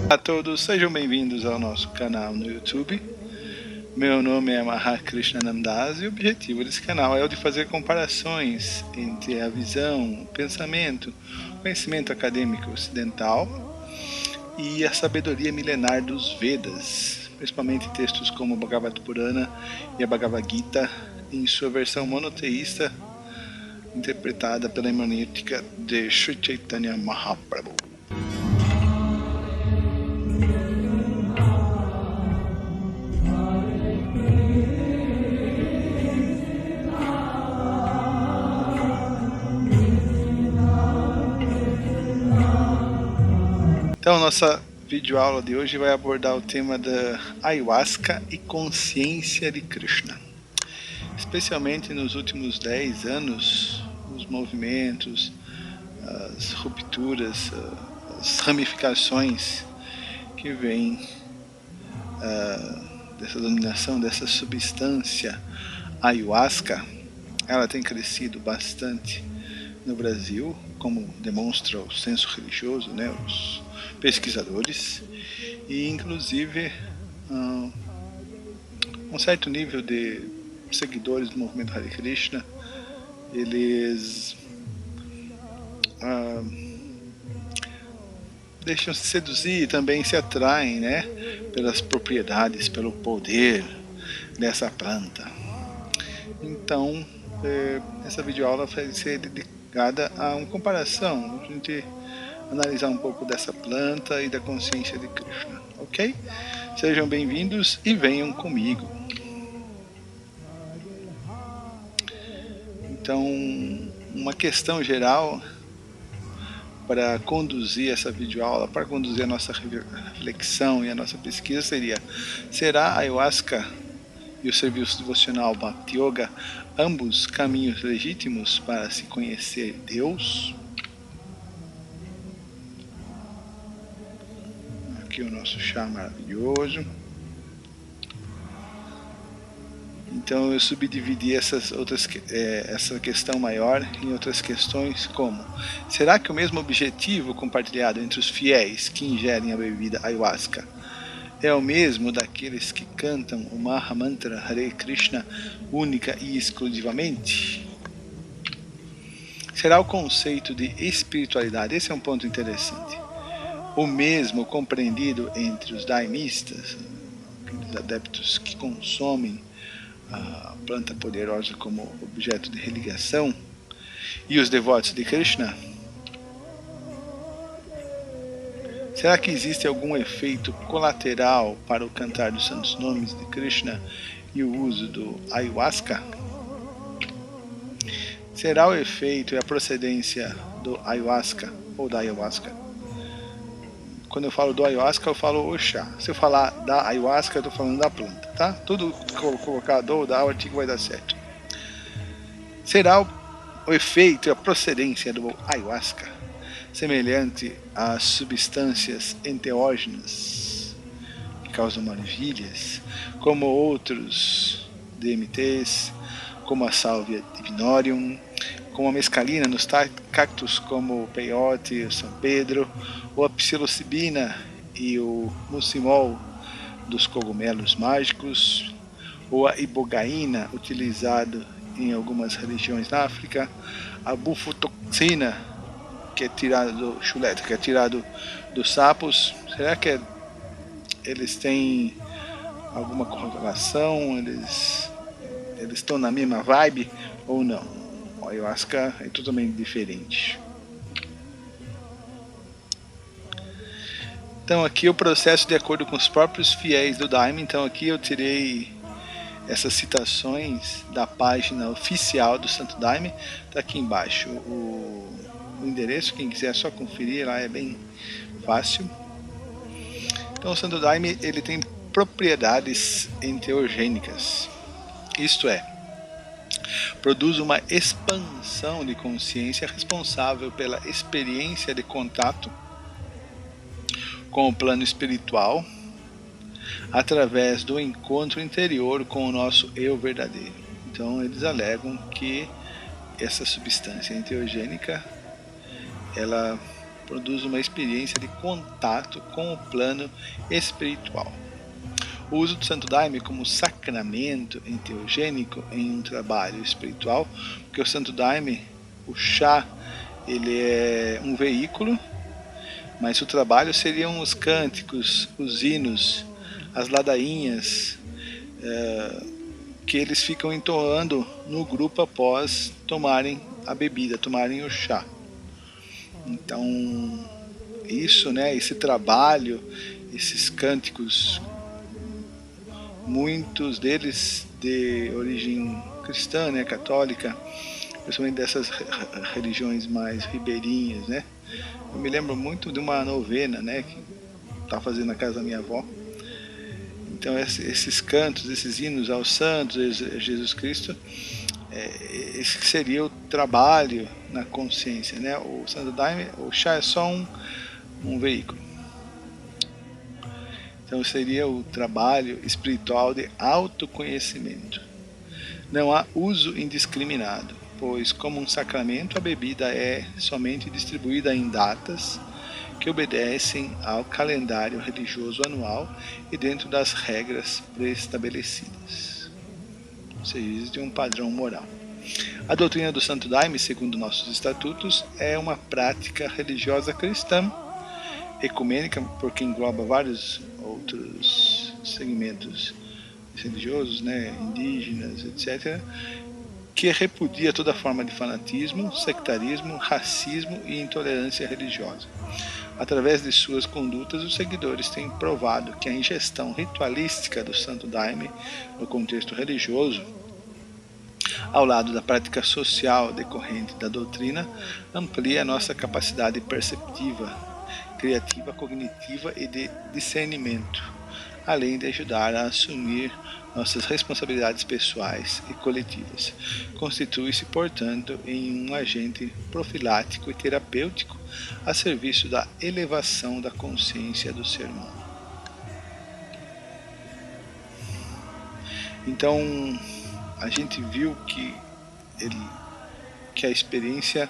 Olá a todos, sejam bem-vindos ao nosso canal no YouTube. Meu nome é Mahakrishnanandas e o objetivo desse canal é o de fazer comparações entre a visão, o pensamento, o conhecimento acadêmico ocidental e a sabedoria milenar dos Vedas, principalmente textos como o Bhagavad Purana e a Bhagavad Gita em sua versão monoteísta, interpretada pela hermenêutica de Sri Chaitanya Mahaprabhu. Então, nossa videoaula de hoje vai abordar o tema da Ayahuasca e consciência de Krishna. Especialmente nos últimos 10 anos, os movimentos, as rupturas, as ramificações que vêm dessa dominação, dessa substância Ayahuasca, ela tem crescido bastante no Brasil, como demonstra o censo religioso, né, os pesquisadores, e inclusive um certo nível de seguidores do movimento Hare Krishna, eles deixam-se seduzir e também se atraem, né, pelas propriedades, pelo poder dessa planta. Então, essa videoaula vai ser dedicada a uma comparação, a gente analisar um pouco dessa planta e da consciência de Krishna, ok? Sejam bem-vindos e venham comigo. Então, uma questão geral para conduzir essa videoaula, para conduzir a nossa reflexão e a nossa pesquisa seria: será a Ayahuasca e o serviço devocional Bhakti Yoga ambos caminhos legítimos para se conhecer Deus? Aqui o nosso chá maravilhoso. Então eu subdividi essa questão maior em outras questões, como: será que o mesmo objetivo compartilhado entre os fiéis que ingerem a bebida Ayahuasca é o mesmo daqueles que cantam o Mahamantra Hare Krishna única e exclusivamente? Será o conceito de espiritualidade, esse é um ponto interessante, o mesmo compreendido entre os daimistas, aqueles adeptos que consomem a planta poderosa como objeto de religação, e os devotos de Krishna? Será que existe algum efeito colateral para o cantar dos santos nomes de Krishna e o uso do Ayahuasca? Será o efeito e a procedência do Ayahuasca ou da Ayahuasca? Quando eu falo do Ayahuasca, eu falo o chá. Se eu falar da Ayahuasca, eu estou falando da planta, tá? Tudo colocar do ou da, o artigo vai dar certo. Será o efeito e a procedência do Ayahuasca semelhante às substâncias enteógenas que causam maravilhas, como outros DMTs, como a Salvia Divinorium, como a mescalina nos cactos como o peyote, o São Pedro, ou a psilocibina e o muscimol dos cogumelos mágicos, ou a ibogaína utilizado em algumas religiões na África, a bufotoxina que é tirado do chuleta, que é tirado dos sapos. Será que eles têm alguma correlação? Eles estão na mesma vibe ou não? O Ayahuasca é totalmente diferente. Então aqui o processo de acordo com os próprios fiéis do Daime. Então aqui eu tirei essas citações da página oficial do Santo Daime. Está aqui embaixo o endereço, quem quiser só conferir, lá é bem fácil. Então o Santo Daime, ele tem propriedades enteogênicas, isto é, produz uma expansão de consciência responsável pela experiência de contato com o plano espiritual através do encontro interior com o nosso eu verdadeiro. Então eles alegam que essa substância enteogênica, ela produz uma experiência de contato com o plano espiritual. O uso do Santo Daime como sacramento enteogênico em um trabalho espiritual, porque o Santo Daime, o chá, ele é um veículo, mas o trabalho seriam os cânticos, os hinos, as ladainhas, que eles ficam entoando no grupo após tomarem a bebida, tomarem o chá. Então, isso, né, esse trabalho, esses cânticos, muitos deles de origem cristã, né, católica, principalmente dessas religiões mais ribeirinhas, né. Eu me lembro muito de uma novena, né, que estava fazendo na casa da minha avó. Então esses cantos, esses hinos aos santos, a Jesus Cristo, esse seria o trabalho na consciência, né? O Santo Daime, o chá é só um veículo. Então seria o trabalho espiritual de autoconhecimento. Não há uso indiscriminado, pois como um sacramento a bebida é somente distribuída em datas que obedecem ao calendário religioso anual e dentro das regras pré-estabelecidas. Ou seja, existe um padrão moral. A doutrina do Santo Daime, segundo nossos estatutos, é uma prática religiosa cristã, ecumênica, porque engloba vários outros segmentos religiosos, né, indígenas, etc., que repudia toda forma de fanatismo, sectarismo, racismo e intolerância religiosa. Através de suas condutas, os seguidores têm provado que a ingestão ritualística do Santo Daime no contexto religioso, ao lado da prática social decorrente da doutrina, amplia a nossa capacidade perceptiva, criativa, cognitiva e de discernimento, além de ajudar a assumir nossas responsabilidades pessoais e coletivas. Constitui-se, portanto, em um agente profilático e terapêutico a serviço da elevação da consciência do ser humano. Então, a gente viu que a experiência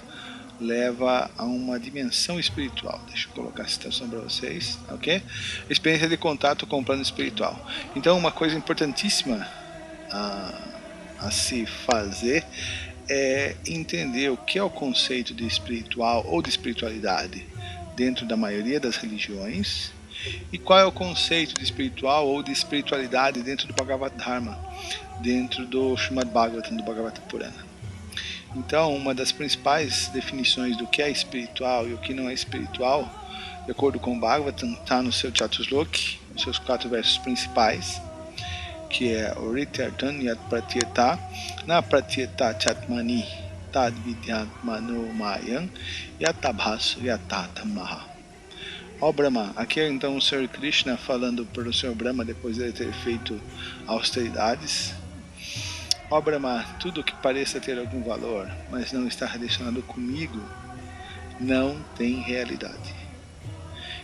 leva a uma dimensão espiritual. Deixa eu colocar a citação para vocês, ok? Experiência de contato com o plano espiritual. Então, uma coisa importantíssima a se fazer é entender o que é o conceito de espiritual ou de espiritualidade dentro da maioria das religiões e qual é o conceito de espiritual ou de espiritualidade dentro do Bhagavad Dharma, dentro do Srimad Bhagavatam, do Bhagavata Purana. Então, uma das principais definições do que é espiritual e o que não é espiritual, de acordo com o Bhagavatam, está no seu Chatusloki, nos seus 4 versos principais, que é o Rityartan Yat Pratyeta, na Pratyeta Chatmani Tad Vidyatmano Mayan Yatabhasu Yatatamaha. Ó Brahma, aqui é então o Sr. Krishna falando para o Sr. Brahma depois de ele ter feito austeridades. Ó Brahma, tudo que pareça ter algum valor, mas não está relacionado comigo, não tem realidade.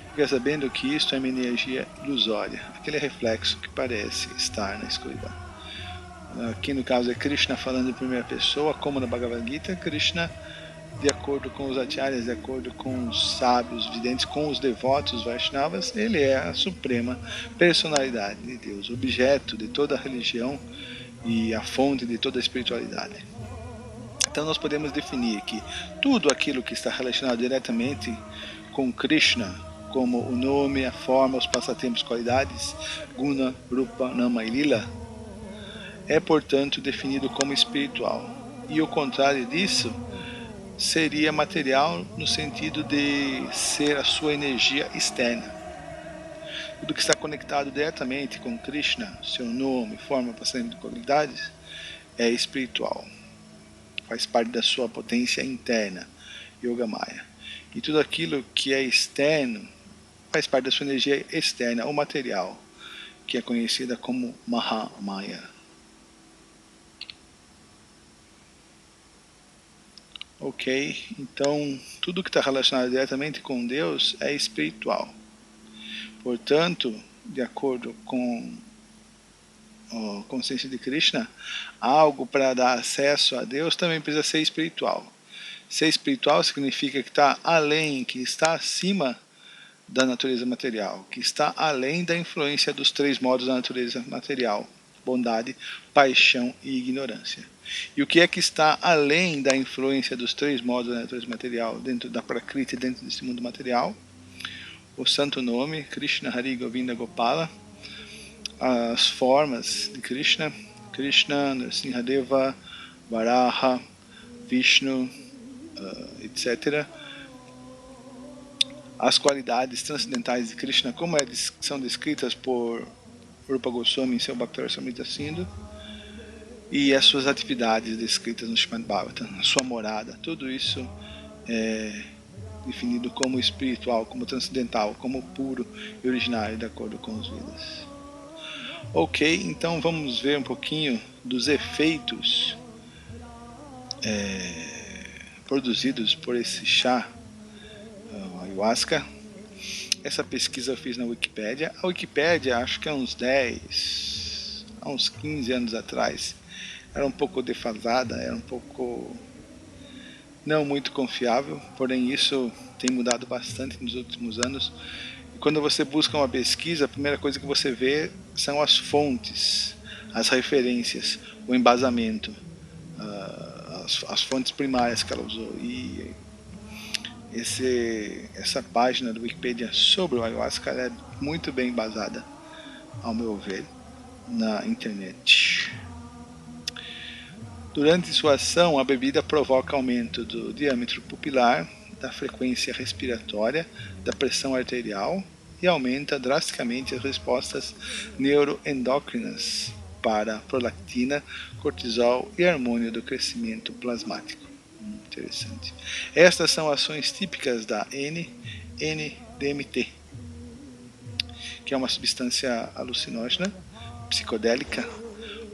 Fica sabendo que isto é uma energia ilusória, aquele reflexo que parece estar na escuridão. Aqui no caso é Krishna falando em primeira pessoa, como na Bhagavad Gita, Krishna, de acordo com os acharyas, de acordo com os sábios videntes, com os devotos Vaishnavas, ele é a suprema personalidade de Deus, objeto de toda a religião e a fonte de toda a espiritualidade. Então nós podemos definir que tudo aquilo que está relacionado diretamente com Krishna, como o nome, a forma, os passatempos, qualidades, Guna, Rupa, Nama e Lila, é portanto definido como espiritual. E o contrário disso seria material no sentido de ser a sua energia externa. Tudo que está conectado diretamente com Krishna, seu nome, forma, passatempo de qualidades, é espiritual. Faz parte da sua potência interna, Yogamaya. E tudo aquilo que é externo faz parte da sua energia externa, ou material, que é conhecida como Mahamaya. Ok? Então, tudo que está relacionado diretamente com Deus é espiritual. Portanto, de acordo com a consciência de Krishna, algo para dar acesso a Deus também precisa ser espiritual. Ser espiritual significa que está além, que está acima da natureza material, que está além da influência dos 3 modos da natureza material: bondade, paixão e ignorância. E o que é que está além da influência dos 3 modos da natureza material, dentro da Prakriti, dentro desse mundo material? O santo nome, Krishna Hari Govinda Gopala, as formas de Krishna, Krishna, Nrsimhadeva, Varaha, Vishnu, etc. As qualidades transcendentais de Krishna, como são descritas por Rupa Goswami em seu Bhakti-rasamrita Sindhu, e as suas atividades descritas no Srimad Bhagavatam, a sua morada, tudo isso é definido como espiritual, como transcendental, como puro e originário, de acordo com os Vedas. Ok, então vamos ver um pouquinho dos efeitos produzidos por esse chá, ayahuasca. Essa pesquisa eu fiz na Wikipédia. A Wikipédia, acho que há uns 15 anos atrás, era um pouco defasada, era um pouco não muito confiável, porém isso tem mudado bastante nos últimos anos. E quando você busca uma pesquisa, a primeira coisa que você vê são as fontes, as referências, o embasamento, as fontes primárias que ela usou. E essa página do Wikipedia sobre o ayahuasca é muito bem embasada, ao meu ver, na internet. Durante sua ação, a bebida provoca aumento do diâmetro pupilar, da frequência respiratória, da pressão arterial e aumenta drasticamente as respostas neuroendócrinas para prolactina, cortisol e hormônio do crescimento plasmático. Interessante. Estas são ações típicas da N-DMT, que é uma substância alucinógena, psicodélica,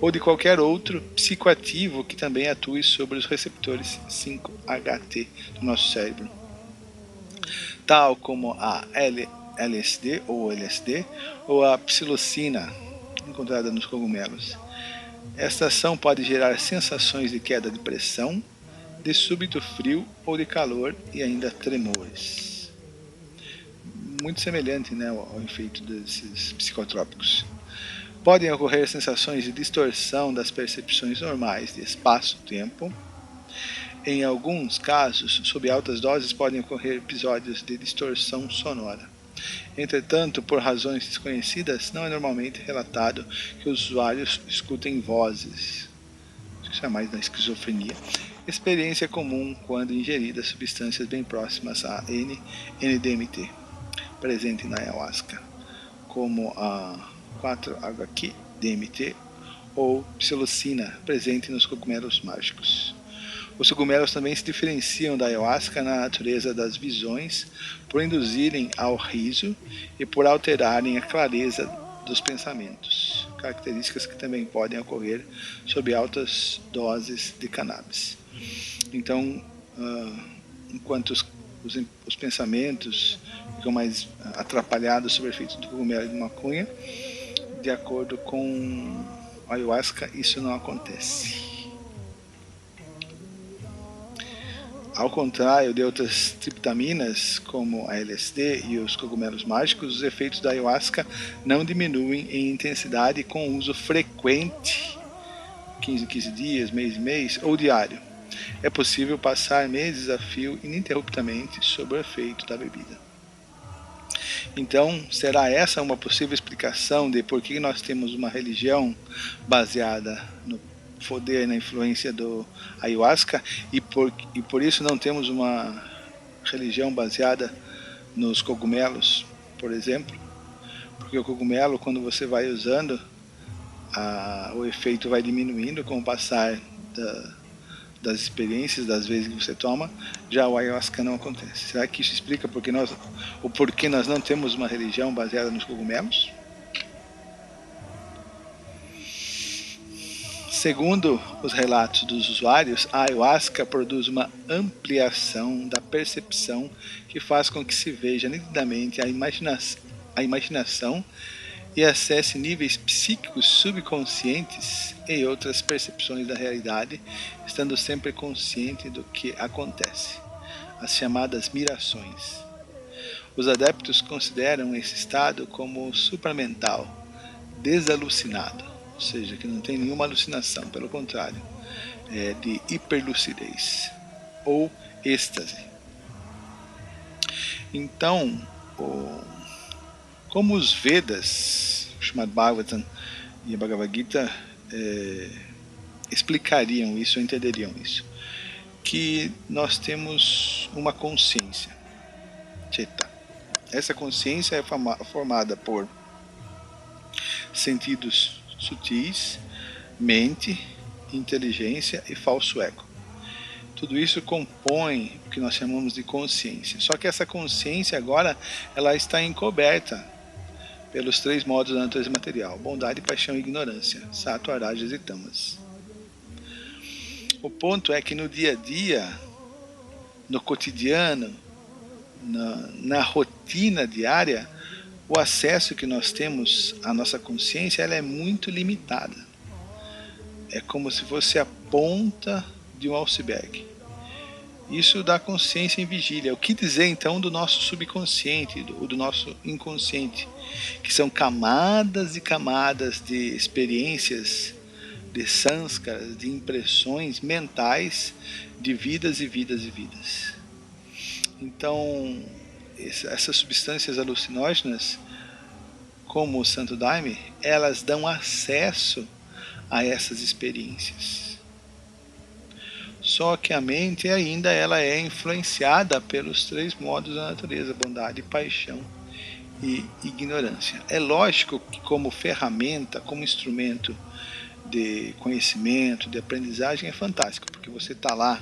ou de qualquer outro psicoativo que também atue sobre os receptores 5-HT do nosso cérebro, tal como a LSD ou a psilocina, encontrada nos cogumelos. Esta ação pode gerar sensações de queda de pressão, de súbito frio ou de calor e ainda tremores. Muito semelhante, né, ao efeito desses psicotrópicos. Podem ocorrer sensações de distorção das percepções normais de espaço-tempo. Em alguns casos, sob altas doses, podem ocorrer episódios de distorção sonora. Entretanto, por razões desconhecidas, não é normalmente relatado que os usuários escutem vozes. Isso é mais da esquizofrenia. Experiência comum quando ingeridas substâncias bem próximas a N-DMT, presente na ayahuasca, como a 4-HQ-DMT ou psilocina, presente nos cogumelos mágicos. Os cogumelos também se diferenciam da ayahuasca na natureza das visões, por induzirem ao riso e por alterarem a clareza dos pensamentos, características que também podem ocorrer sob altas doses de cannabis. Então, enquanto os pensamentos ficam mais atrapalhados sob o efeito do cogumelo e de maconha, de acordo com a ayahuasca, isso não acontece. Ao contrário de outras triptaminas, como a LSD e os cogumelos mágicos, os efeitos da ayahuasca não diminuem em intensidade com uso frequente, 15 em 15 dias, mês em mês, ou diário. É possível passar meses a fio ininterruptamente sob o efeito da bebida. Então, será essa uma possível explicação de por que nós temos uma religião baseada no poder e na influência do ayahuasca e por isso não temos uma religião baseada nos cogumelos, por exemplo? Porque o cogumelo, quando você vai usando, o efeito vai diminuindo com o passar das experiências, das vezes que você toma. Já o ayahuasca não acontece. Será que isso explica o porquê nós não temos uma religião baseada nos cogumelos? Segundo os relatos dos usuários, a ayahuasca produz uma ampliação da percepção que faz com que se veja nitidamente a imaginação e acesse níveis psíquicos subconscientes e outras percepções da realidade, estando sempre consciente do que acontece, as chamadas mirações. Os adeptos consideram esse estado como supramental, desalucinado, ou seja, que não tem nenhuma alucinação, pelo contrário, é de hiperlucidez ou êxtase. Então, como os Vedas, o Srimad Bhagavatam e a Bhagavad Gita explicariam isso, entenderiam isso, que nós temos uma consciência, Cheta. Essa consciência é formada por sentidos sutis, mente, inteligência e falso ego. Tudo isso compõe o que nós chamamos de consciência. Só que essa consciência agora ela está encoberta pelos 3 modos da natureza material: bondade, paixão e ignorância, sattva, rajas e tamas. O ponto é que no dia a dia, no cotidiano, na rotina diária, o acesso que nós temos à nossa consciência ela é muito limitada. É como se fosse a ponta de um iceberg. Isso dá consciência em vigília. O que dizer então do nosso subconsciente, do nosso inconsciente, que são camadas e camadas de experiências, de sânskaras, de impressões mentais de vidas e vidas e vidas. Então, essas substâncias alucinógenas, como o Santo Daime, elas dão acesso a essas experiências. Só que a mente ainda ela é influenciada pelos 3 modos da natureza: bondade, paixão e ignorância. É lógico que como ferramenta, como instrumento de conhecimento, de aprendizagem, é fantástico, porque você está lá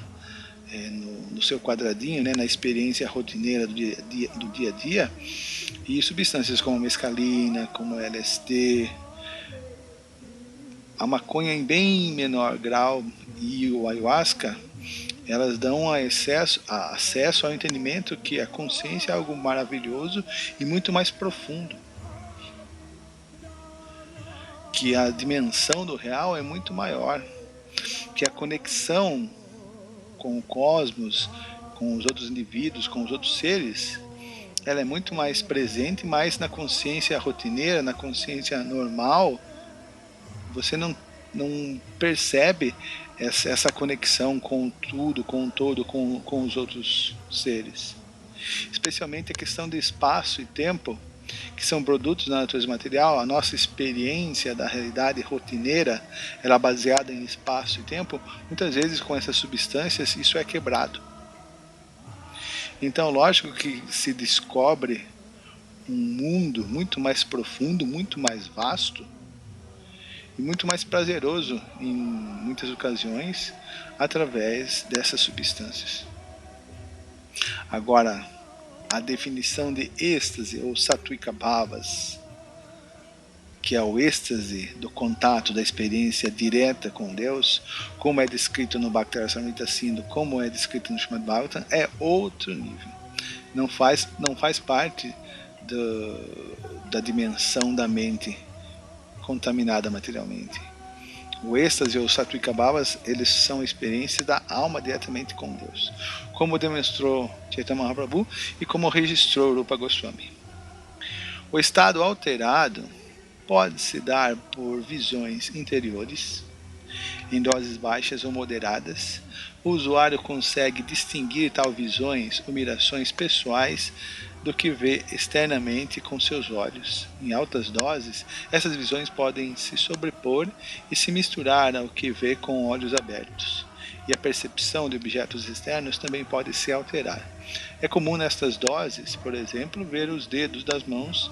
no seu quadradinho, na experiência rotineira do dia a dia, e substâncias como mescalina, como LSD, a maconha em bem menor grau e o ayahuasca, elas dão acesso ao entendimento que a consciência é algo maravilhoso e muito mais profundo, que a dimensão do real é muito maior, que a conexão com o cosmos, com os outros indivíduos, com os outros seres, ela é muito mais presente, mas na consciência rotineira, na consciência normal, você não percebe essa conexão com tudo, com o todo, com os outros seres. Especialmente a questão de espaço e tempo, que são produtos da natureza material. A nossa experiência da realidade rotineira, ela é baseada em espaço e tempo. Muitas vezes com essas substâncias isso é quebrado. Então lógico que se descobre um mundo muito mais profundo, muito mais vasto e muito mais prazeroso em muitas ocasiões através dessas substâncias. Agora, a definição de êxtase ou satvika bhavas, que é o êxtase do contato, da experiência direta com Deus, como é descrito no Bhakti Rasamrita Sindhu, como é descrito no Srimad Bhagavatam, é outro nível. Não faz parte da dimensão da mente contaminada materialmente. O êxtase ou os satvika bhavas, eles são experiências da alma diretamente com Deus, como demonstrou Chaitanya Mahaprabhu e como registrou Rupa Goswami. O estado alterado pode se dar por visões interiores, em doses baixas ou moderadas. O usuário consegue distinguir tal visões ou mirações pessoais do que vê externamente com seus olhos. Em altas doses, essas visões podem se sobrepor e se misturar ao que vê com olhos abertos. E a percepção de objetos externos também pode se alterar. É comum nestas doses, por exemplo, ver os dedos das mãos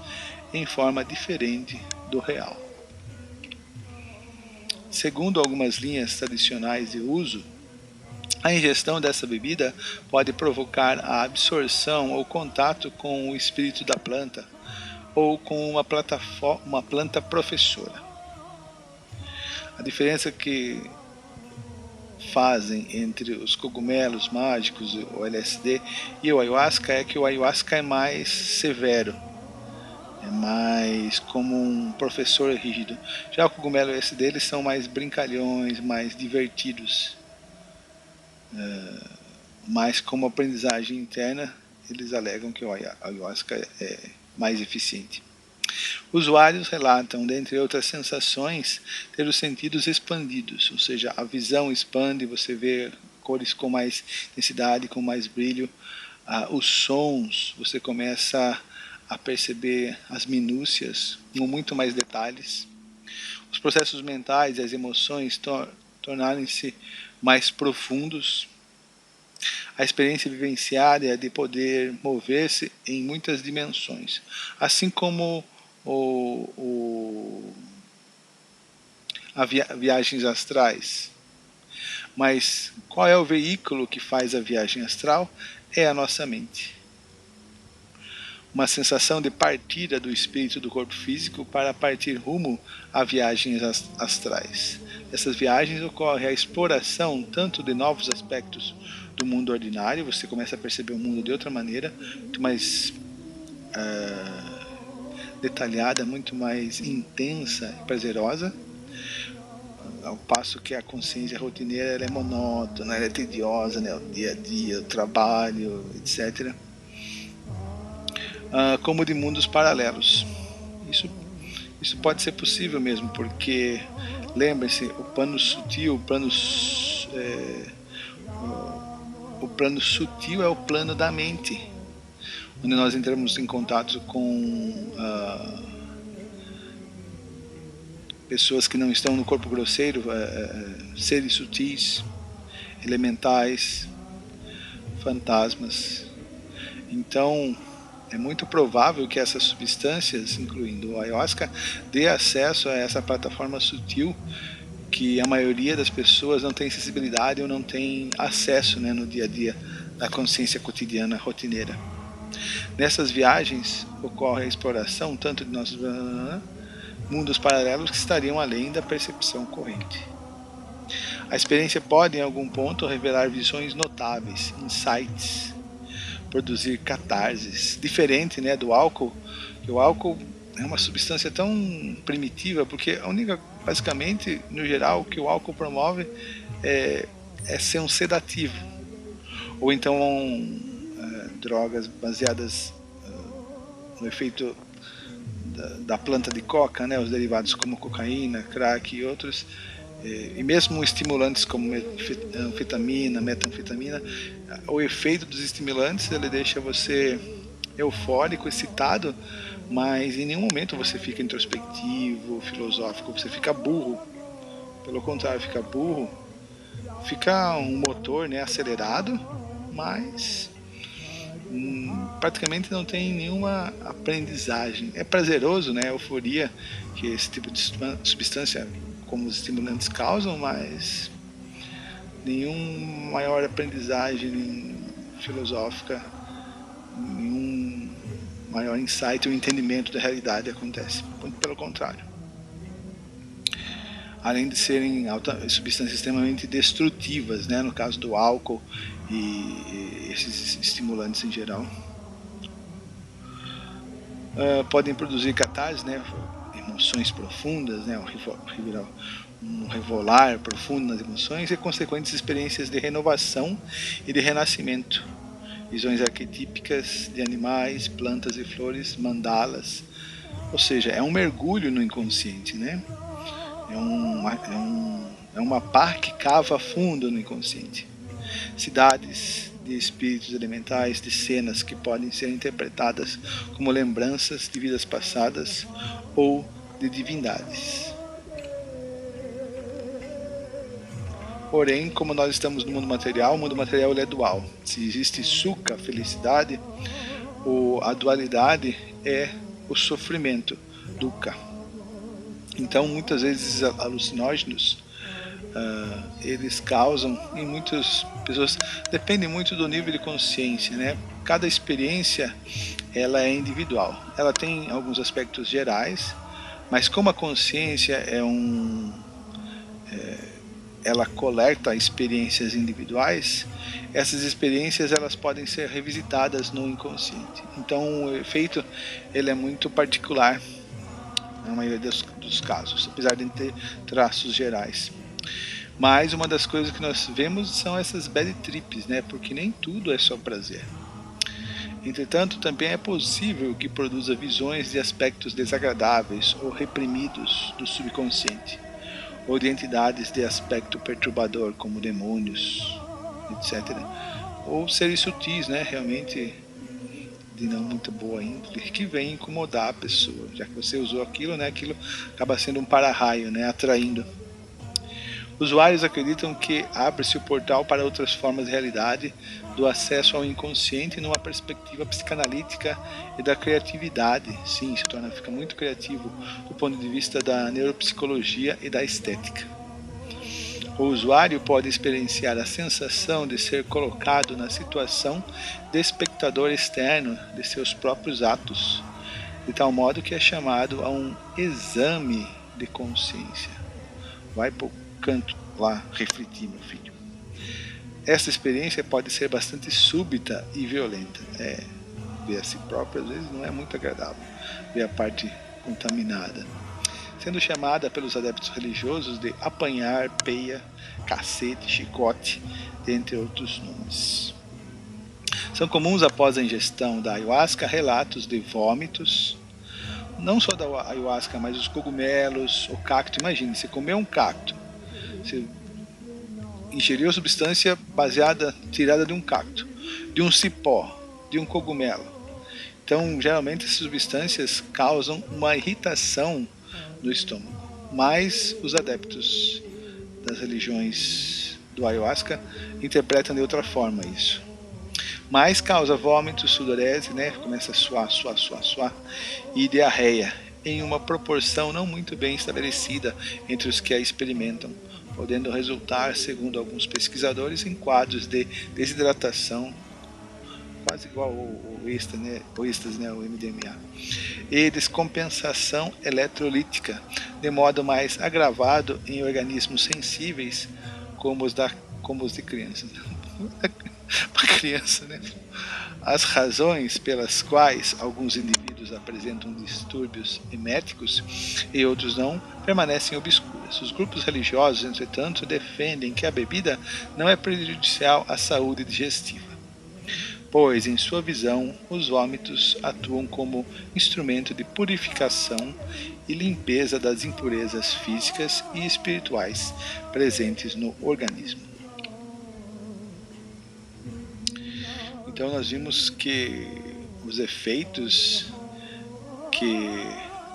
em forma diferente do real. Segundo algumas linhas tradicionais de uso, a ingestão dessa bebida pode provocar a absorção ou contato com o espírito da planta ou com uma planta professora. A diferença que fazem entre os cogumelos mágicos, o LSD e o ayahuasca é que o ayahuasca é mais severo, é mais como um professor rígido. Já o cogumelo esse deles são mais brincalhões, mais divertidos. Mas como aprendizagem interna, eles alegam que o ayahuasca é mais eficiente. Usuários relatam, dentre outras sensações, ter os sentidos expandidos, ou seja, a visão expande, você vê cores com mais intensidade, com mais brilho. Os sons, você começa a perceber as minúcias com muito mais detalhes. Os processos mentais e as emoções tornarem-se mais profundos. A experiência vivenciada é de poder mover-se em muitas dimensões, assim como viagens astrais. Mas qual é o veículo que faz a viagem astral? É a nossa mente. Uma sensação de partida do espírito do corpo físico para partir rumo a viagens astrais. Nessas viagens ocorre a exploração tanto de novos aspectos do mundo ordinário, você começa a perceber o mundo de outra maneira, muito mais detalhada, muito mais intensa e prazerosa, ao passo que a consciência rotineira ela é monótona, ela é tediosa, né? O dia a dia, o trabalho, etc. Como de mundos paralelos. Isso pode ser possível mesmo, porque lembre-se, o plano sutil, o plano sutil é o plano da mente, onde nós entramos em contato com pessoas que não estão no corpo grosseiro, seres sutis, elementais, fantasmas. Então, é muito provável que essas substâncias, incluindo o ayahuasca, dê acesso a essa plataforma sutil que a maioria das pessoas não tem sensibilidade ou não tem acesso, né, no dia a dia da consciência cotidiana rotineira. Nessas viagens ocorre a exploração tanto de nossos mundos paralelos que estariam além da percepção corrente. A experiência pode, em algum ponto, revelar visões notáveis, insights, produzir catarses, diferente, né, do álcool. O álcool é uma substância tão primitiva, porque a única, basicamente, no geral, o que o álcool promove é ser um sedativo, ou então drogas baseadas no efeito da planta de coca, né, os derivados como cocaína, crack e outros, e mesmo estimulantes como anfetamina, metanfetamina, o efeito dos estimulantes ele deixa você eufórico, excitado, mas em nenhum momento você fica introspectivo, filosófico, você fica burro. Pelo contrário, fica burro, fica um motor, né, acelerado, mas praticamente não tem nenhuma aprendizagem. É prazeroso, né, euforia que esse tipo de substância como os estimulantes causam, mas nenhum maior aprendizagem filosófica, nenhum maior insight ou entendimento da realidade acontece. Muito pelo contrário. Além de serem substâncias extremamente destrutivas, né, no caso do álcool e esses estimulantes em geral, podem produzir catarse, né, emoções profundas, né, um revolar profundo nas emoções e consequentes experiências de renovação e de renascimento. Visões arquetípicas de animais, plantas e flores, mandalas. Ou seja, é um mergulho no inconsciente, né? É uma pá que cava fundo no inconsciente. Cidades de espíritos elementais, de cenas que podem ser interpretadas como lembranças de vidas passadas ou de divindades. Porém, como nós estamos no mundo material, o mundo material ele é dual. Se existe sukha, felicidade, a dualidade é o sofrimento, dukkha. Então, muitas vezes alucinógenos, eles causam em muitas pessoas, depende muito do nível de consciência, né? Cada experiência ela é individual. Ela tem alguns aspectos gerais, mas como a consciência é ela coleta experiências individuais, essas experiências elas podem ser revisitadas no inconsciente. Então o efeito ele é muito particular na maioria dos casos, apesar de ter traços gerais. Mas uma das coisas que nós vemos são essas bad trips, né? Porque nem tudo é só prazer. Entretanto, também é possível que produza visões de aspectos desagradáveis ou reprimidos do subconsciente, ou de entidades de aspecto perturbador, como demônios, etc. Ou seres sutis, né? Realmente de não muito boa índole, que vem incomodar a pessoa, já que você usou aquilo, né? Aquilo acaba sendo um para-raio, né? Atraindo. Usuários acreditam que abre-se o portal para outras formas de realidade, do acesso ao inconsciente numa perspectiva psicanalítica e da criatividade. Sim, fica muito criativo do ponto de vista da neuropsicologia e da estética. O usuário pode experienciar a sensação de ser colocado na situação de espectador externo de seus próprios atos, de tal modo que é chamado a um exame de consciência. Vai pro canto lá refletir, meu filho. Essa experiência pode ser bastante súbita e violenta. Ver a si próprio às vezes não é muito agradável, ver a parte contaminada, sendo chamada pelos adeptos religiosos de apanhar, peia, cacete, chicote, dentre outros nomes. São comuns após a ingestão da ayahuasca relatos de vômitos, não só da ayahuasca, mas os cogumelos, o cacto. Imagine, você comeu um cacto, você ingeriu a substância tirada de um cacto, de um cipó, de um cogumelo. Então, geralmente, essas substâncias causam uma irritação no estômago. Mas os adeptos das religiões do ayahuasca interpretam de outra forma isso. Mas causa vômito, sudorese, né? Começa a suar, e diarreia, em uma proporção não muito bem estabelecida entre os que a experimentam, podendo resultar, segundo alguns pesquisadores, em quadros de desidratação, quase igual o êxtase, né, o MDMA, e descompensação eletrolítica, de modo mais agravado em organismos sensíveis, como os de crianças. Para criança, né? As razões pelas quais alguns indivíduos apresentam distúrbios eméticos e outros não permanecem obscuras. Os grupos religiosos, entretanto, defendem que a bebida não é prejudicial à saúde digestiva, pois, em sua visão, os vômitos atuam como instrumento de purificação e limpeza das impurezas físicas e espirituais presentes no organismo. Então nós vimos que os efeitos que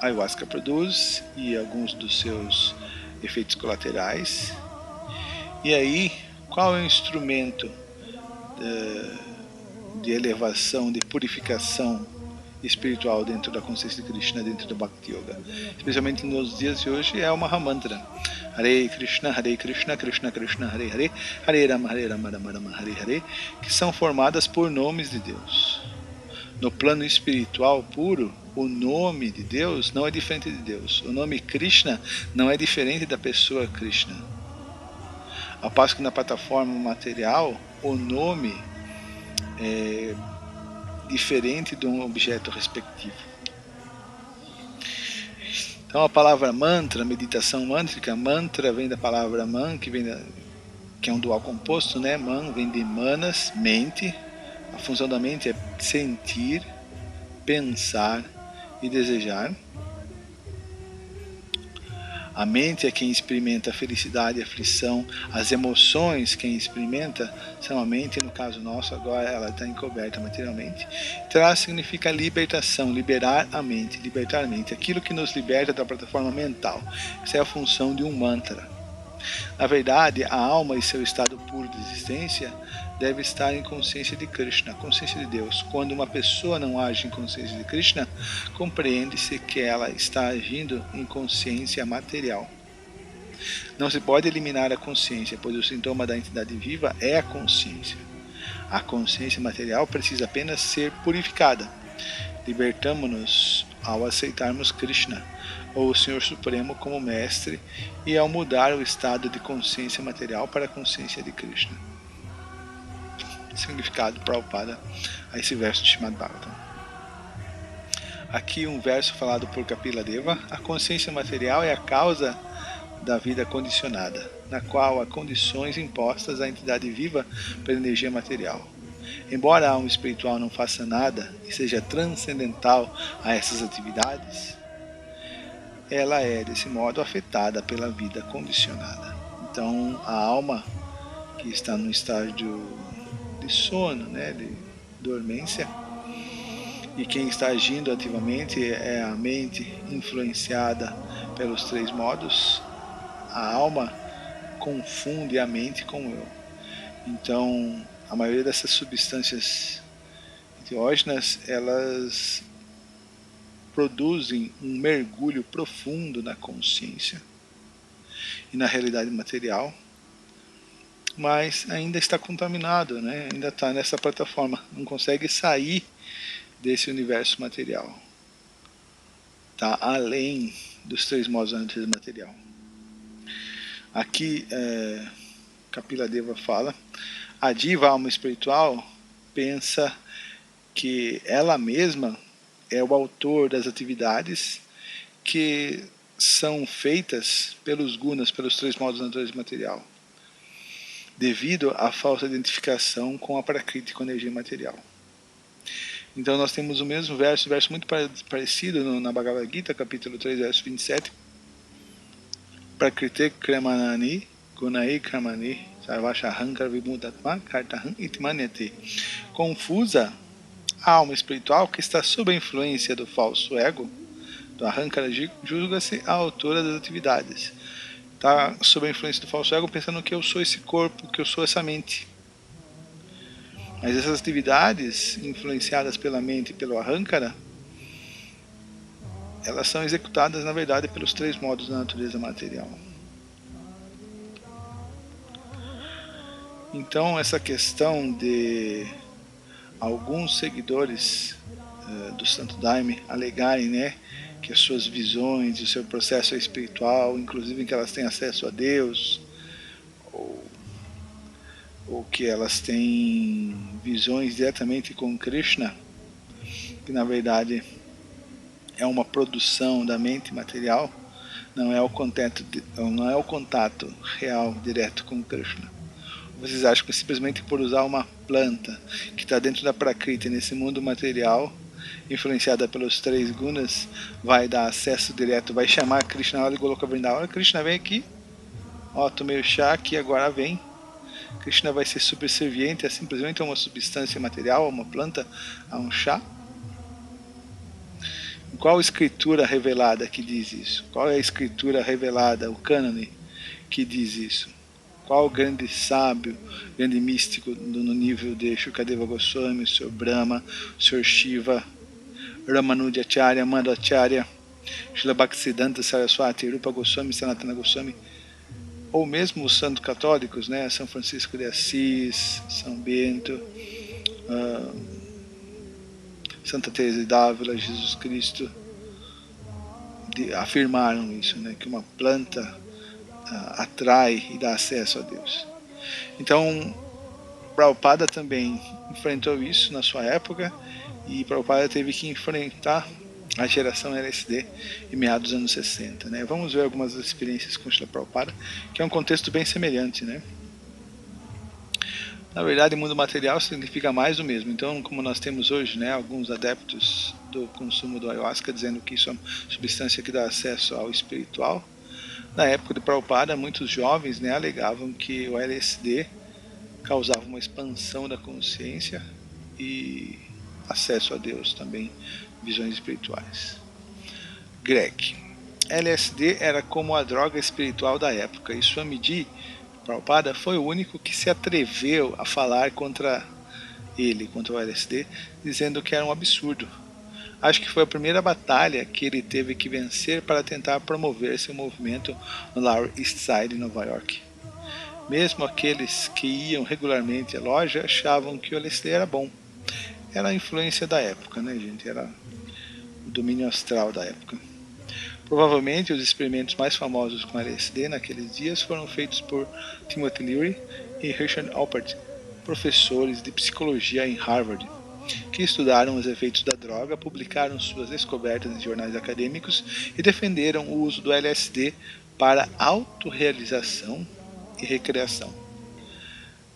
a ayahuasca produz e alguns dos seus efeitos colaterais. E aí, qual é o instrumento de elevação, de purificação espiritual dentro da consciência de Krishna, dentro do Bhakti Yoga? Especialmente nos dias de hoje é o Mahamantra. Hare Krishna, Krishna Krishna, Hare Hare, Hare Rama, Rama Rama, Hare Hare, que são formadas por nomes de Deus. No plano espiritual puro, o nome de Deus não é diferente de Deus. O nome Krishna não é diferente da pessoa Krishna. Ao passo que na plataforma material, o nome é diferente de um objeto respectivo. Então a palavra mantra, meditação mântrica, mantra vem da palavra man, que é um dual composto, né? Man vem de manas, mente. A função da mente é sentir, pensar e desejar. A mente é quem experimenta a felicidade e a aflição. As emoções, quem experimenta, são a mente. No caso nosso, agora ela está encoberta materialmente. Tra significa libertação, liberar a mente, libertar a mente. Aquilo que nos liberta da plataforma mental. Essa é a função de um mantra. Na verdade, a alma e seu estado puro de existência deve estar em consciência de Krishna, consciência de Deus. Quando uma pessoa não age em consciência de Krishna, compreende-se que ela está agindo em consciência material. Não se pode eliminar a consciência, pois o sintoma da entidade viva é a consciência. A consciência material precisa apenas ser purificada. Libertamo-nos ao aceitarmos Krishna, ou o Senhor Supremo, como mestre, e ao mudar o estado de consciência material para a consciência de Krishna. Significado Prabhupada a esse verso de Srimad Bhagavatam. Aqui um verso falado por Kapila Deva: a consciência material é a causa da vida condicionada, na qual há condições impostas à entidade viva pela energia material. Embora a alma espiritual não faça nada e seja transcendental a essas atividades, ela é, desse modo, afetada pela vida condicionada. Então, a alma que está no estágio de sono, né, de dormência, e quem está agindo ativamente é a mente influenciada pelos três modos. A alma confunde a mente com o eu. Então, a maioria dessas substâncias enteógenas, elas produzem um mergulho profundo na consciência e na realidade material, mas ainda está contaminado, né? Ainda está nessa plataforma, não consegue sair desse universo material. Está além dos três modos da natureza material. Aqui, Kapila Deva fala: a diva, a alma espiritual, pensa que ela mesma é o autor das atividades que são feitas pelos gunas, pelos três modos da natureza material, devido à falsa identificação com a prakriti, com a energia material. Então nós temos o mesmo verso muito parecido na Bhagavad Gita, capítulo 3, verso 27. Prakriti kramanani gunai kramani sarvashahankar vimudatma kartaham itmanyate. Confusa a alma espiritual que está sob a influência do falso ego, do Ahankara, julga-se a autora das atividades. Está sob a influência do falso ego, pensando que eu sou esse corpo, que eu sou essa mente. Mas essas atividades, influenciadas pela mente e pelo Ahankara, elas são executadas, na verdade, pelos três modos da natureza material. Então, essa questão de alguns seguidores do Santo Daime alegarem, né, que as suas visões e o seu processo é espiritual, inclusive que elas têm acesso a Deus, ou que elas têm visões diretamente com Krishna, que na verdade é uma produção da mente material, não é o contato real, direto com Krishna. Vocês acham que simplesmente por usar uma planta que está dentro da Prakriti, nesse mundo material, influenciada pelos três gunas, vai dar acesso direto, vai chamar Krishna e colocar Vrindavan: olha, Krishna, vem aqui, ó, tomei o chá aqui, agora vem. Krishna vai ser subserviente a simplesmente uma substância material, a uma planta, a um chá? Qual escritura revelada que diz isso? Qual é a escritura revelada, o cânone, que diz isso? Qual grande sábio, grande místico no nível de Shukadeva Goswami, o Sr. Brahma, o Sr. Shiva, Ramanujacharya, Madhacharya, Srila Bhaktisiddhanta Saraswati, Rupa Goswami, Sanatana Goswami, ou mesmo os santos católicos, né, São Francisco de Assis, São Bento, Santa Teresa de Dávila, Jesus Cristo, afirmaram isso, né, que uma planta atrai e dá acesso a Deus. Então, Prabhupada também enfrentou isso na sua época, e Prabhupada teve que enfrentar a geração LSD em meados dos anos 60. Né? Vamos ver algumas das experiências com Srila Prabhupada, que é um contexto bem semelhante. Né? Na verdade, mundo material significa mais do mesmo. Então, como nós temos hoje, né, alguns adeptos do consumo do ayahuasca dizendo que isso é uma substância que dá acesso ao espiritual, na época de Prabhupada, muitos jovens, né, alegavam que o LSD causava uma expansão da consciência e acesso a Deus também, visões espirituais. Greg: LSD era como a droga espiritual da época, e Swamiji Prabhupada foi o único que se atreveu a falar contra ele, contra o LSD, dizendo que era um absurdo. Acho que foi a primeira batalha que ele teve que vencer para tentar promover seu movimento no Lower East Side, em Nova York. Mesmo aqueles que iam regularmente à loja achavam que o LSD era bom. Era a influência da época, né, gente? Era o domínio astral da época. Provavelmente os experimentos mais famosos com LSD naqueles dias foram feitos por Timothy Leary e Richard Alpert, professores de psicologia em Harvard, que estudaram os efeitos da droga, publicaram suas descobertas em jornais acadêmicos e defenderam o uso do LSD para autorrealização e recreação.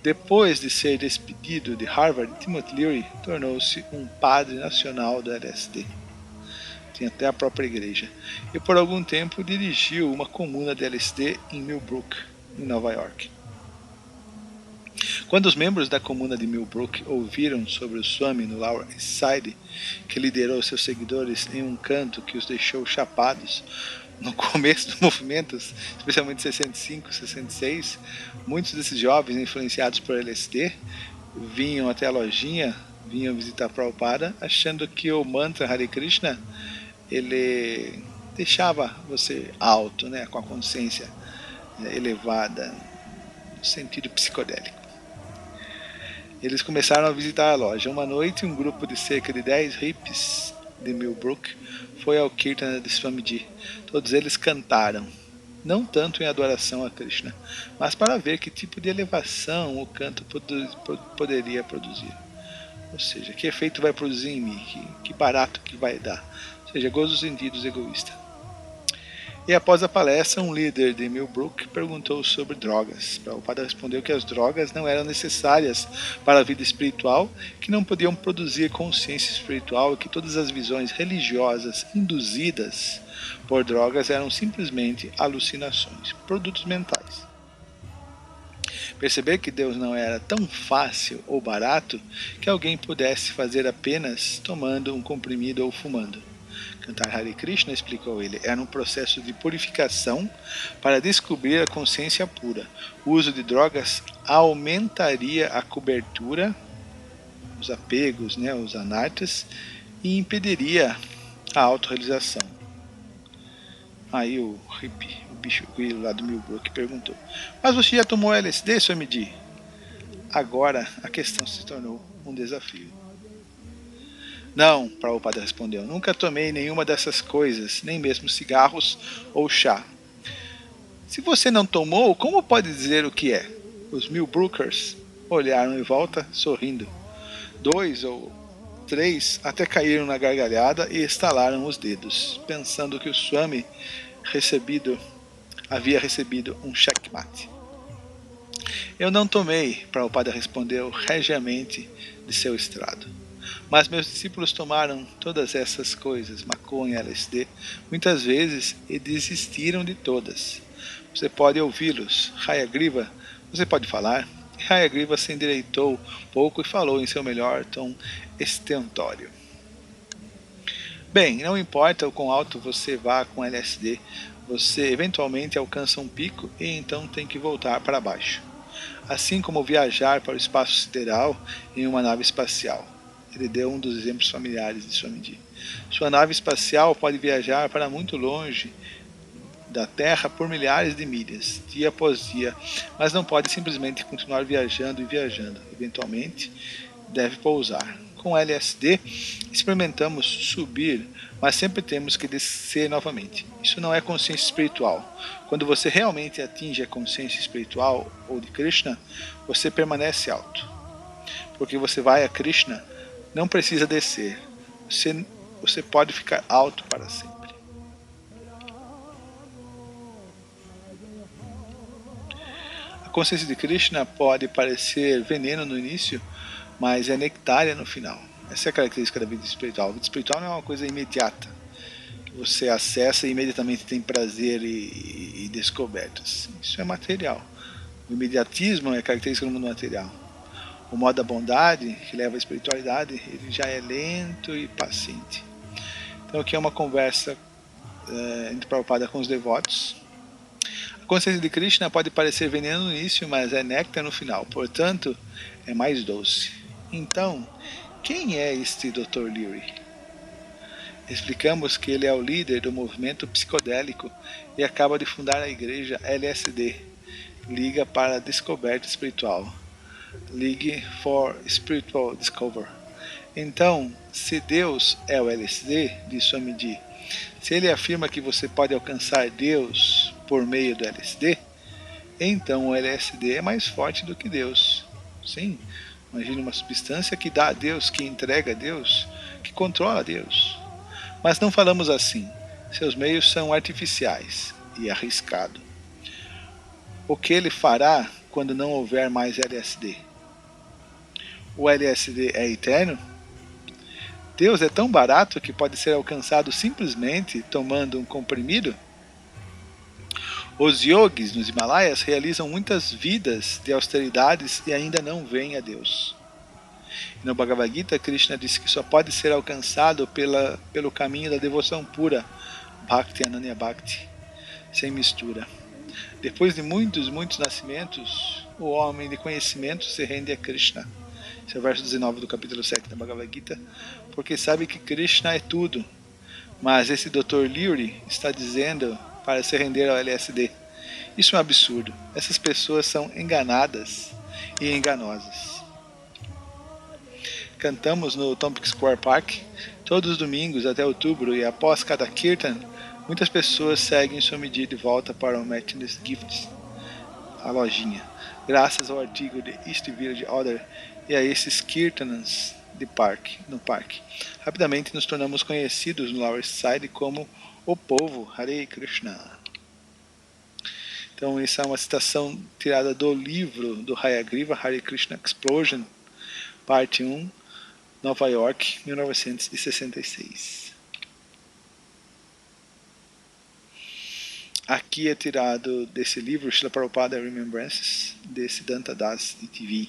Depois de ser despedido de Harvard, Timothy Leary tornou-se um padre nacional do LSD. Tinha até a própria igreja. E por algum tempo dirigiu uma comuna de LSD em Millbrook, em Nova York. Quando os membros da comuna de Millbrook ouviram sobre o Swami no Lower East Side, que liderou seus seguidores em um canto que os deixou chapados, no começo dos movimentos, especialmente 65, 66, muitos desses jovens influenciados por LSD vinham até a lojinha, vinham visitar Prabhupada, achando que o mantra Hare Krishna ele deixava você alto, né, com a consciência elevada, no sentido psicodélico. Eles começaram a visitar a loja. Uma noite, um grupo de cerca de 10 hippies de Millbrook foi ao Kirtana de Swamiji. Todos eles cantaram, não tanto em adoração a Krishna, mas para ver que tipo de elevação o canto poderia produzir. Ou seja, que efeito vai produzir em mim, que barato que vai dar. Ou seja, gozos sentidos egoísta. E após a palestra, um líder de Millbrook perguntou sobre drogas. Prabhupada respondeu que as drogas não eram necessárias para a vida espiritual, que não podiam produzir consciência espiritual e que todas as visões religiosas induzidas por drogas eram simplesmente alucinações, produtos mentais. Perceber que Deus não era tão fácil ou barato que alguém pudesse fazer apenas tomando um comprimido ou fumando. Cantar Hare Krishna, explicou ele, era um processo de purificação para descobrir a consciência pura. O uso de drogas aumentaria a cobertura, os apegos, né, os anartas, e impediria a autorrealização. Aí o hippie, o bicho grilo lá do Millbrook perguntou: mas você já tomou LSD, Swamiji? Agora a questão se tornou um desafio. Não, Prabhupada respondeu, nunca tomei nenhuma dessas coisas, nem mesmo cigarros ou chá. Se você não tomou, como pode dizer o que é? Os Millbrookers olharam em volta, sorrindo. 2 ou 3 até caíram na gargalhada e estalaram os dedos, pensando que o Swami havia recebido um checkmate. Eu não tomei, Prabhupada respondeu regiamente de seu estrado. Mas meus discípulos tomaram todas essas coisas, maconha, LSD, muitas vezes e desistiram de todas. Você pode ouvi-los. Hayagriva, você pode falar? Hayagriva se endireitou pouco e falou em seu melhor tom estentório. Bem, não importa o quão alto você vá com LSD, você eventualmente alcança um pico e então tem que voltar para baixo. Assim como viajar para o espaço sideral em uma nave espacial. Ele deu um dos exemplos familiares de Swamiji. Sua nave espacial pode viajar para muito longe da Terra por milhares de milhas, dia após dia, mas não pode simplesmente continuar viajando e viajando. Eventualmente, deve pousar. Com LSD, experimentamos subir, mas sempre temos que descer novamente. Isso não é consciência espiritual. Quando você realmente atinge a consciência espiritual ou de Krishna, você permanece alto. Porque você vai a Krishna, não precisa descer. Você pode ficar alto para sempre. A consciência de Krishna pode parecer veneno no início, mas é nectária no final. Essa é a característica da vida espiritual. A vida espiritual não é uma coisa imediata, que você acessa e imediatamente tem prazer e descobertas. Isso é material. O imediatismo é característica do mundo material. O modo da bondade, que leva à espiritualidade, ele já é lento e paciente. Então aqui é uma conversa entre Prabhupada com os devotos. A consciência de Krishna pode parecer veneno no início, mas é néctar no final. Portanto, é mais doce. Então, quem é este Dr. Leary? Explicamos que ele é o líder do movimento psicodélico e acaba de fundar a igreja LSD, Liga para a Descoberta Espiritual. League for Spiritual Discovery. Então, se Deus é o LSD, diz Swami Ji, se ele afirma que você pode alcançar Deus por meio do LSD, então o LSD é mais forte do que Deus. Sim, imagine uma substância que dá a Deus, que entrega a Deus, que controla a Deus. Mas não falamos assim. Seus meios são artificiais e arriscados. O que ele fará quando não houver mais LSD? O LSD é eterno? Deus é tão barato que pode ser alcançado simplesmente tomando um comprimido? Os yogis nos Himalaias realizam muitas vidas de austeridades e ainda não veem a Deus. No Bhagavad Gita, Krishna disse que só pode ser alcançado pelo caminho da devoção pura, Bhakti Ananya Bhakti, sem mistura. Depois de muitos nascimentos, o homem de conhecimento se rende a Krishna. Esse é o verso 19 do capítulo 7 da Bhagavad Gita, porque sabe que Krishna é tudo. Mas esse Dr. Leary está dizendo para se render ao LSD. Isso é um absurdo. Essas pessoas são enganadas e enganosas. Cantamos no Tompkins Square Park todos os domingos até outubro, e após cada kirtan, muitas pessoas seguem sua medida de volta para o Matchless Gifts, a lojinha, graças ao artigo de East Village Order e a esses kirtanans no parque. Rapidamente nos tornamos conhecidos no Lower East Side como o povo Hare Krishna. Então essa é uma citação tirada do livro do Hayagriva, Hare Krishna Explosion, parte 1, Nova York, 1966. Aqui é tirado desse livro, Srila Prabhupada Remembrances, de Siddhanta Das TV,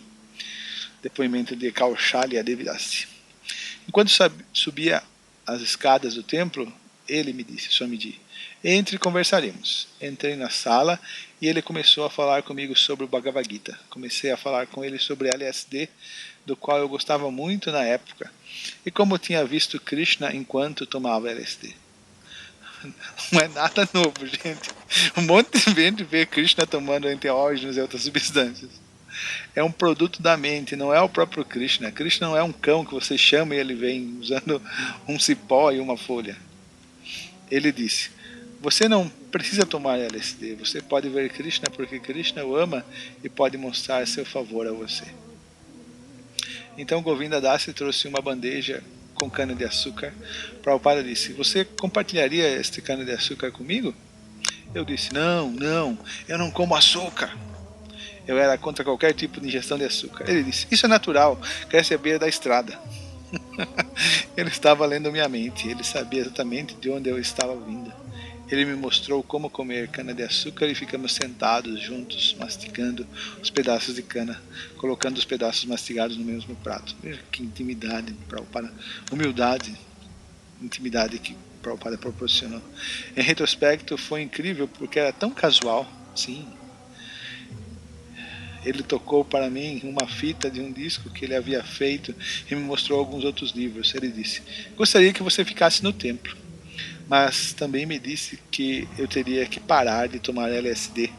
depoimento de Kaushalya Devidasi. Enquanto subia as escadas do templo, ele me disse, Swamiji, entre e conversaremos. Entrei na sala e ele começou a falar comigo sobre o Bhagavad Gita. Comecei a falar com ele sobre LSD, do qual eu gostava muito na época, e como tinha visto Krishna enquanto tomava LSD. Não é nada novo, gente. Um monte de gente vê Krishna tomando enteógenos e outras substâncias. É um produto da mente, não é o próprio Krishna. Krishna não é um cão que você chama e ele vem usando um cipó e uma folha. Ele disse, você não precisa tomar LSD, você pode ver Krishna porque Krishna o ama e pode mostrar seu favor a você. Então Govinda Dasi trouxe uma bandeja com cana-de-açúcar. Prabhupada disse, você compartilharia este cana-de-açúcar comigo? Eu disse, não, eu não como açúcar. Eu era contra qualquer tipo de ingestão de açúcar. Ele disse, isso é natural, cresce à beira da estrada. Ele estava lendo minha mente, ele sabia exatamente de onde eu estava vindo. Ele me mostrou como comer cana-de-açúcar e ficamos sentados juntos, mastigando os pedaços de cana, colocando os pedaços mastigados no mesmo prato. Veja que intimidade, Prabhupada, humildade, intimidade que Prabhupada proporcionou. Em retrospecto, foi incrível porque era tão casual, sim. Ele tocou para mim uma fita de um disco que ele havia feito e me mostrou alguns outros livros. Ele disse, gostaria que você ficasse no templo, mas também me disse que eu teria que parar de tomar LSD.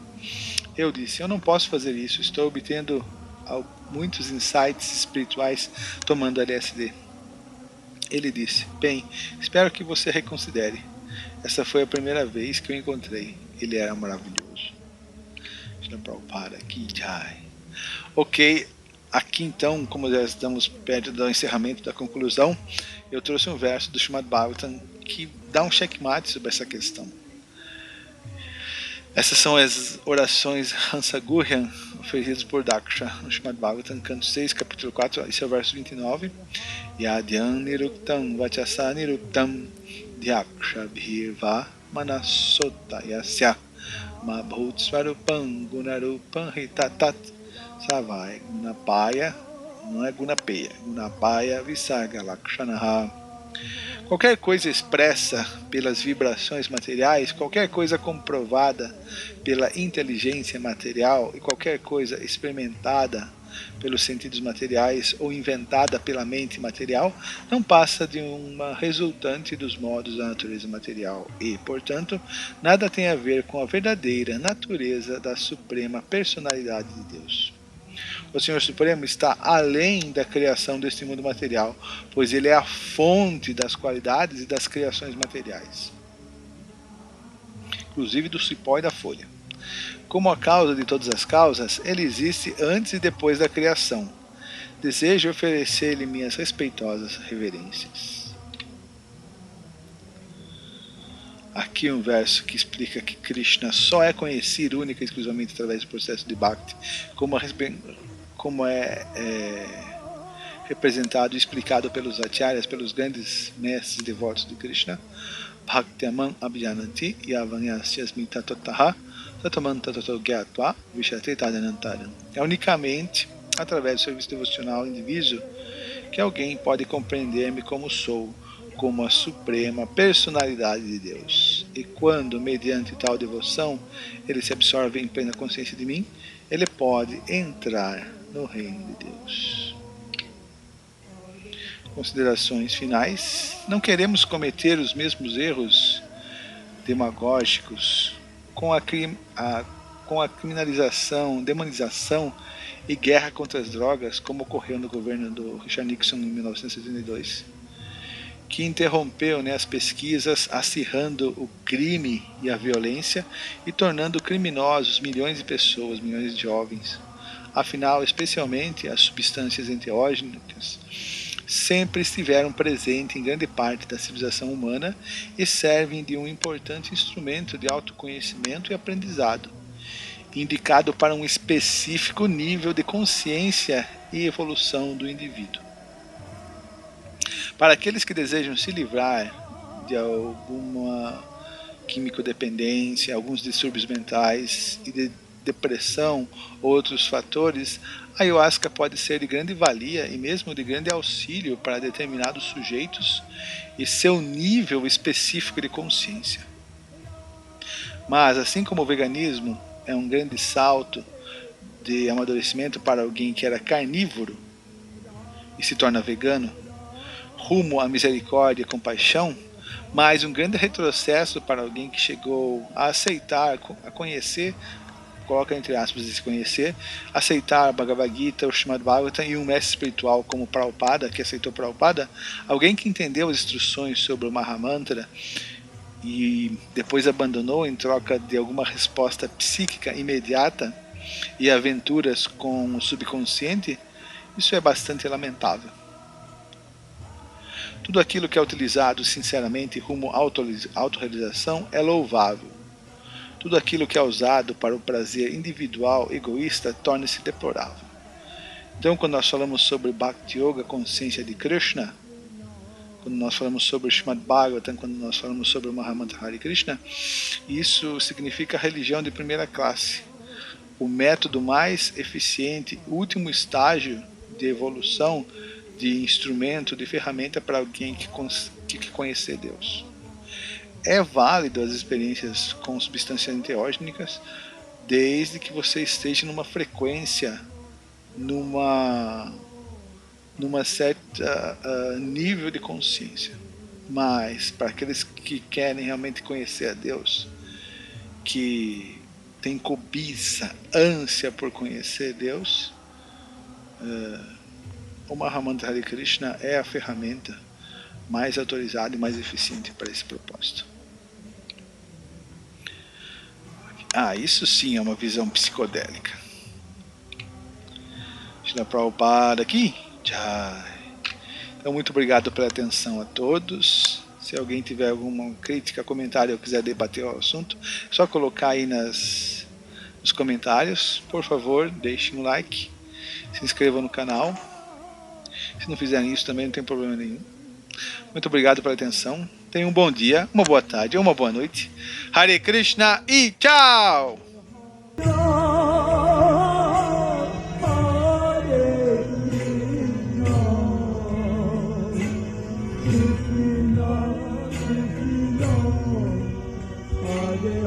Eu disse, eu não posso fazer isso, estou obtendo muitos insights espirituais tomando LSD. Ele disse, bem, espero que você reconsidere. Essa foi a primeira vez que eu encontrei. Ele era maravilhoso. Shri Prabhupada Ki Jai. Ok, aqui então, como já estamos perto do encerramento, da conclusão, eu trouxe um verso do Srimad Bhagavatam que dá um checkmate sobre essa questão. Essas são as orações Hansa Guryan oferecidas por Daksha no Srimad Bhagavatam, canto 6, capítulo 4, esse é o verso 29. Yadyan niruktam vachasa niruktam Dhyaksha bhirva manasota yasya ma bhut svarupam gunarupam hitatat savai gunapaya, não é gunapeya, gunapaya visarga lakshanaha. Qualquer coisa expressa pelas vibrações materiais, qualquer coisa comprovada pela inteligência material e qualquer coisa experimentada pelos sentidos materiais ou inventada pela mente material, não passa de uma resultante dos modos da natureza material e, portanto, nada tem a ver com a verdadeira natureza da suprema personalidade de Deus. o Senhor Supremo está além da criação deste mundo material, pois ele é a fonte das qualidades e das criações materiais, inclusive do cipó e da folha. Como a causa de todas as causas, ele existe antes e depois da criação. Desejo oferecer-lhe minhas respeitosas reverências. Aqui um verso que explica que Krishna só é conhecido única e exclusivamente através do processo de Bhakti, como é representado e explicado pelos acharyas, pelos grandes mestres devotos de Krishna. Bhaktyamam abhijananti yavanyasyasmita totaha tatamanta tato gyatva vishate tadanantaram. É unicamente através do serviço devocional indivíduo que alguém pode compreender-me como sou, como a suprema personalidade de Deus. E quando, mediante tal devoção, ele se absorve em plena consciência de mim, ele pode entrar no reino de Deus. Considerações finais. Não queremos cometer os mesmos erros demagógicos com a criminalização, demonização e guerra contra as drogas, como ocorreu no governo do Richard Nixon em 1972, que interrompeu as pesquisas, acirrando o crime e a violência e tornando criminosos milhões de pessoas, milhões de jovens. Afinal, especialmente as substâncias enteógenas sempre estiveram presentes em grande parte da civilização humana e servem de um importante instrumento de autoconhecimento e aprendizado, indicado para um específico nível de consciência e evolução do indivíduo. Para aqueles que desejam se livrar de alguma químico-dependência, alguns distúrbios mentais e de depressão ou outros fatores, a ayahuasca pode ser de grande valia e mesmo de grande auxílio para determinados sujeitos e seu nível específico de consciência. Mas, assim como o veganismo é um grande salto de amadurecimento para alguém que era carnívoro e se torna vegano, rumo à misericórdia e compaixão, mas um grande retrocesso para alguém que chegou a aceitar, a conhecer, coloca entre aspas esse conhecer, aceitar a Bhagavad Gita, o Srimad Bhagavatam e um mestre espiritual como Prabhupada, que aceitou Prabhupada, alguém que entendeu as instruções sobre o Mahamantra e depois abandonou em troca de alguma resposta psíquica imediata e aventuras com o subconsciente, isso é bastante lamentável. Tudo aquilo que é utilizado sinceramente rumo à autorrealização é louvável. Tudo aquilo que é usado para o prazer individual, egoísta, torna-se deplorável. Então, quando nós falamos sobre Bhakti Yoga, consciência de Krishna, quando nós falamos sobre o Srimad Bhagavatam, quando nós falamos sobre o Mahamantra Hare Krishna, isso significa religião de primeira classe. O método mais eficiente, o último estágio de evolução, de instrumento, de ferramenta para alguém que quer conhecer Deus. É válido as experiências com substâncias enteógenas desde que você esteja numa frequência, numa certa nível de consciência. Mas para aqueles que querem realmente conhecer a Deus, que tem cobiça, ânsia por conhecer Deus, o Mahamantra Hare Krishna é a ferramenta mais autorizada e mais eficiente para esse propósito. Isso sim é uma visão psicodélica. Shila Prabhupada aqui. Jai. Então, muito obrigado pela atenção a todos. Se alguém tiver alguma crítica, comentário ou quiser debater o assunto, é só colocar aí nos comentários. Por favor, deixem um like, se inscrevam no canal. Se não fizerem isso também não tem problema nenhum. Muito obrigado pela atenção. Tenham um bom dia, uma boa tarde ou uma boa noite. Hare Krishna e tchau! Hare